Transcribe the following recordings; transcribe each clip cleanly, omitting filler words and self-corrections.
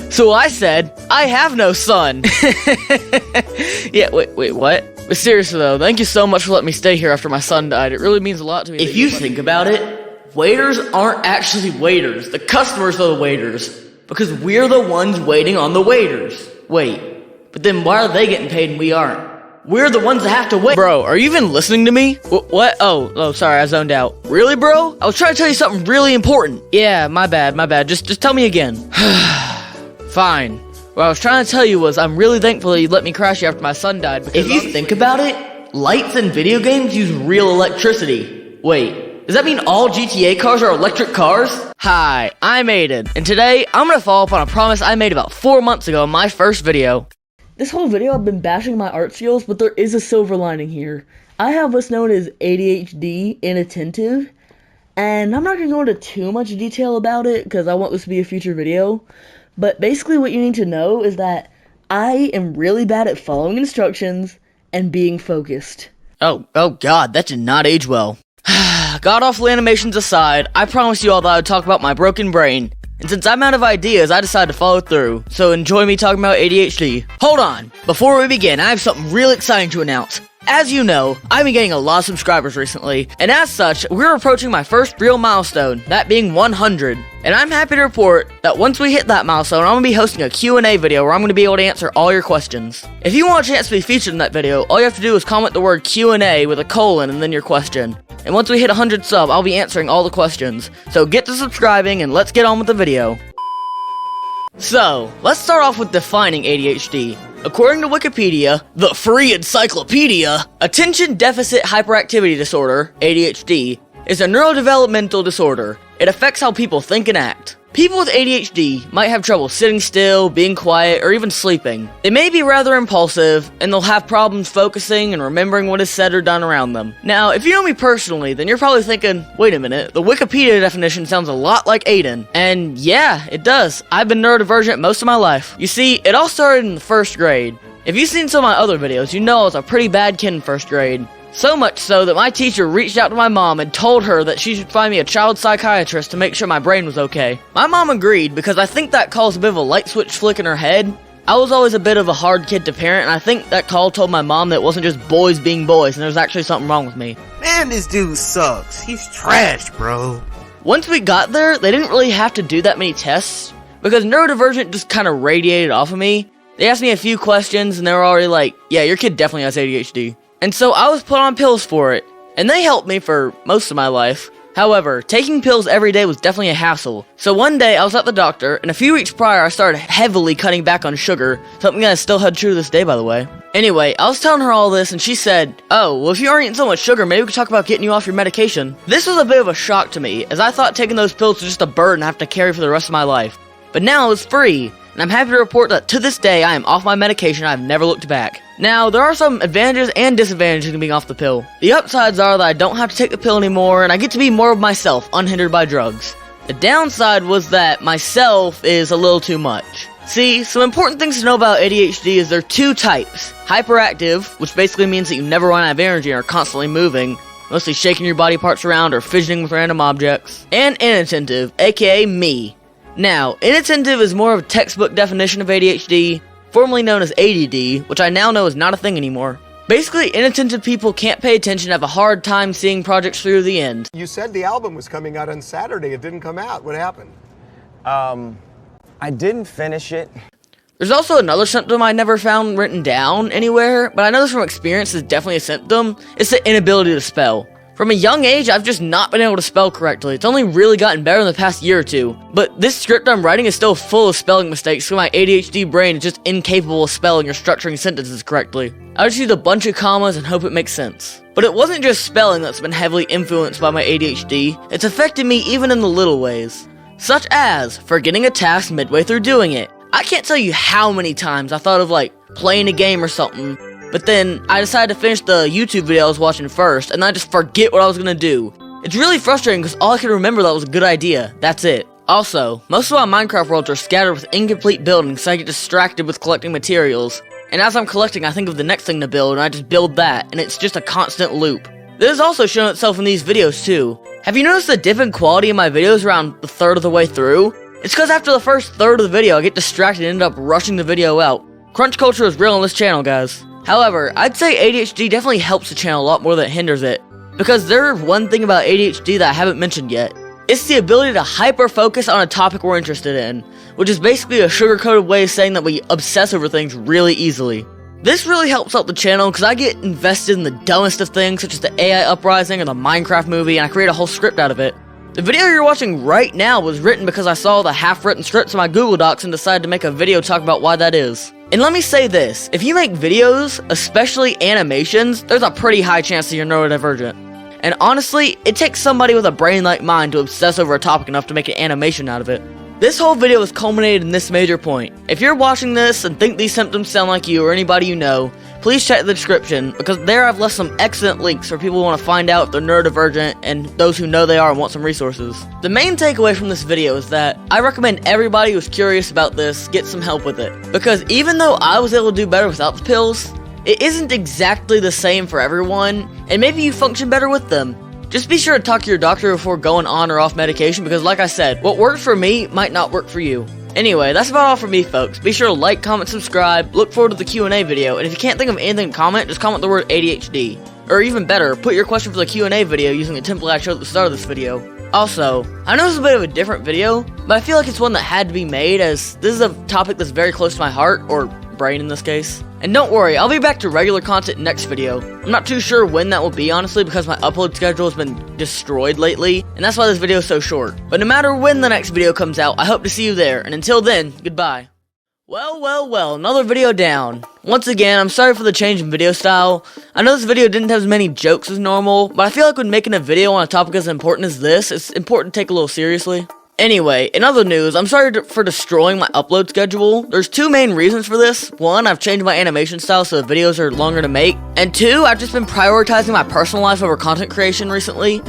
So I said, I have no son. Yeah, wait, what? But seriously though, thank you so much for letting me stay here after my son died. It really means a lot to me. If you think about it, waiters aren't actually waiters. The customers are the waiters. Because we're the ones waiting on the waiters. Wait, but then why are they getting paid and we aren't? We're the ones that have to wait. Bro, are you even listening to me? What? Oh, sorry, I zoned out. Really, bro? I was trying to tell you something really important. Yeah, my bad. Just tell me again. Fine. What I was trying to tell you was I'm really thankful that you let me crash you after my son died. Because if you think about it, lights in video games use real electricity. Wait, does that mean all GTA cars are electric cars? Hi, I'm Aiden, and today I'm gonna follow up on a promise I made about 4 months ago in my first video. This whole video I've been bashing my art skills, but there is a silver lining here. I have what's known as ADHD, inattentive, and I'm not going to go into too much detail about it because I want this to be a future video, but basically what you need to know is that I am really bad at following instructions and being focused. Oh god, that did not age well. God-awful animations aside, I promised you all that I would talk about my broken brain. And since I'm out of ideas, I decided to follow through. So enjoy me talking about ADHD. Hold on! Before we begin, I have something really exciting to announce. As you know, I've been getting a lot of subscribers recently, and as such, we're approaching my first real milestone, that being 100. And I'm happy to report that once we hit that milestone, I'm going to be hosting a Q&A video where I'm going to be able to answer all your questions. If you want a chance to be featured in that video, all you have to do is comment the word Q&A with a colon and then your question. And once we hit 100 subs, I'll be answering all the questions. So get to subscribing and let's get on with the video. So, let's start off with defining ADHD. According to Wikipedia, the free encyclopedia, Attention Deficit Hyperactivity Disorder, ADHD, is a neurodevelopmental disorder. It affects how people think and act. People with ADHD might have trouble sitting still, being quiet, or even sleeping. They may be rather impulsive, and they'll have problems focusing and remembering what is said or done around them. Now, if you know me personally, then you're probably thinking, wait a minute, the Wikipedia definition sounds a lot like Aiden. And yeah, it does. I've been neurodivergent most of my life. You see, it all started in the first grade. If you've seen some of my other videos, you know I was a pretty bad kid in first grade. So much so that my teacher reached out to my mom and told her that she should find me a child psychiatrist to make sure my brain was okay. My mom agreed because I think that caused a bit of a light switch flick in her head. I was always a bit of a hard kid to parent, and I think that call told my mom that it wasn't just boys being boys and there was actually something wrong with me. Man, this dude sucks. He's trash, bro. Once we got there, they didn't really have to do that many tests because neurodivergent just kind of radiated off of me. They asked me a few questions and they were already like, yeah, your kid definitely has ADHD. And so I was put on pills for it, and they helped me for most of my life. However, taking pills every day was definitely a hassle. So one day I was at the doctor, and a few weeks prior I started heavily cutting back on sugar, something that I still had true to this day, by the way. Anyway, I was telling her all this, and she said, oh, well if you aren't eating so much sugar, maybe we could talk about getting you off your medication. This was a bit of a shock to me, as I thought taking those pills was just a burden I have to carry for the rest of my life. But now it's free. And I'm happy to report that to this day, I am off my medication and I've never looked back. Now, there are some advantages and disadvantages to being off the pill. The upsides are that I don't have to take the pill anymore and I get to be more of myself, unhindered by drugs. The downside was that myself is a little too much. See, some important things to know about ADHD is there are two types. Hyperactive, which basically means that you never run out of energy and are constantly moving, mostly shaking your body parts around or fidgeting with random objects. And inattentive, aka me. Now, inattentive is more of a textbook definition of ADHD, formerly known as ADD, which I now know is not a thing anymore. Basically, inattentive people can't pay attention and have a hard time seeing projects through to the end. You said the album was coming out on Saturday. It didn't come out. What happened? I didn't finish it. There's also another symptom I never found written down anywhere, but I know this from experience is definitely a symptom. It's the inability to spell. From a young age, I've just not been able to spell correctly. It's only really gotten better in the past year or two. But this script I'm writing is still full of spelling mistakes, so my ADHD brain is just incapable of spelling or structuring sentences correctly. I just use a bunch of commas and hope it makes sense. But it wasn't just spelling that's been heavily influenced by my ADHD, it's affected me even in the little ways. Such as forgetting a task midway through doing it. I can't tell you how many times I thought of like playing a game or something, but then I decided to finish the YouTube video I was watching first, and then I just forget what I was gonna do. It's really frustrating because all I could remember that was a good idea. That's it. Also, most of my Minecraft worlds are scattered with incomplete buildings, so I get distracted with collecting materials. And as I'm collecting, I think of the next thing to build, and I just build that, and it's just a constant loop. This has also shown itself in these videos too. Have you noticed the dip in quality in my videos around the third of the way through? It's because after the first third of the video, I get distracted and end up rushing the video out. Crunch culture is real on this channel, guys. However, I'd say ADHD definitely helps the channel a lot more than it hinders it. Because there's one thing about ADHD that I haven't mentioned yet. It's the ability to hyper-focus on a topic we're interested in, which is basically a sugar-coated way of saying that we obsess over things really easily. This really helps out the channel because I get invested in the dumbest of things, such as the AI uprising or the Minecraft movie, and I create a whole script out of it. The video you're watching right now was written because I saw the half-written scripts in my Google Docs and decided to make a video talking about why that is. And let me say this, if you make videos, especially animations, there's a pretty high chance that you're neurodivergent. And honestly, it takes somebody with a brain like mine to obsess over a topic enough to make an animation out of it. This whole video is culminated in this major point. If you're watching this and think these symptoms sound like you or anybody you know, please check the description, because there I've left some excellent links for people who want to find out if they're neurodivergent and those who know they are and want some resources. The main takeaway from this video is that I recommend everybody who's curious about this get some help with it. Because even though I was able to do better without the pills, it isn't exactly the same for everyone, and maybe you function better with them. Just be sure to talk to your doctor before going on or off medication, because like I said, what works for me might not work for you. Anyway, that's about all for me, folks. Be sure to like, comment, subscribe, look forward to the Q&A video, and if you can't think of anything to comment, just comment the word ADHD. Or even better, put your question for the Q&A video using the template I showed at the start of this video. Also, I know this is a bit of a different video, but I feel like it's one that had to be made, as this is a topic that's very close to my heart, or brain in this case. And don't worry, I'll be back to regular content next video. I'm not too sure when that will be, honestly, because my upload schedule has been destroyed lately, and that's why this video is so short. But no matter when the next video comes out, I hope to see you there, and until then, goodbye. Well, another video down. Once again, I'm sorry for the change in video style. I know this video didn't have as many jokes as normal, but I feel like when making a video on a topic as important as this, it's important to take a little seriously. Anyway, in other news, I'm sorry for destroying my upload schedule. There's two main reasons for this. One, I've changed my animation style so the videos are longer to make. And two, I've just been prioritizing my personal life over content creation recently.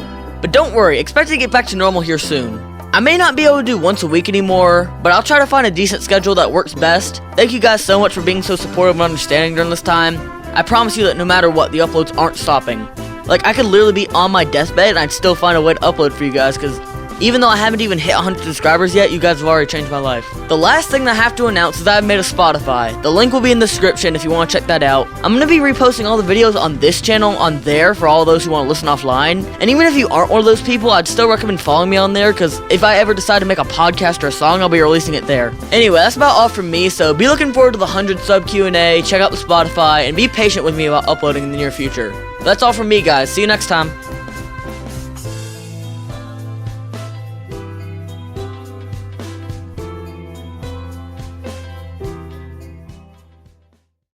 But don't worry, expect to get back to normal here soon. I may not be able to do once a week anymore, but I'll try to find a decent schedule that works best. Thank you guys so much for being so supportive and understanding during this time. I promise you that no matter what, the uploads aren't stopping. Like, I could literally be on my deathbed and I'd still find a way to upload for you guys, because even though I haven't even hit 100 subscribers yet, you guys have already changed my life. The last thing that I have to announce is that I've made a Spotify. The link will be in the description if you want to check that out. I'm going to be reposting all the videos on this channel on there for all those who want to listen offline. And even if you aren't one of those people, I'd still recommend following me on there, because if I ever decide to make a podcast or a song, I'll be releasing it there. Anyway, that's about all from me, so be looking forward to the 100 sub Q&A, check out the Spotify, and be patient with me about uploading in the near future. That's all from me, guys. See you next time.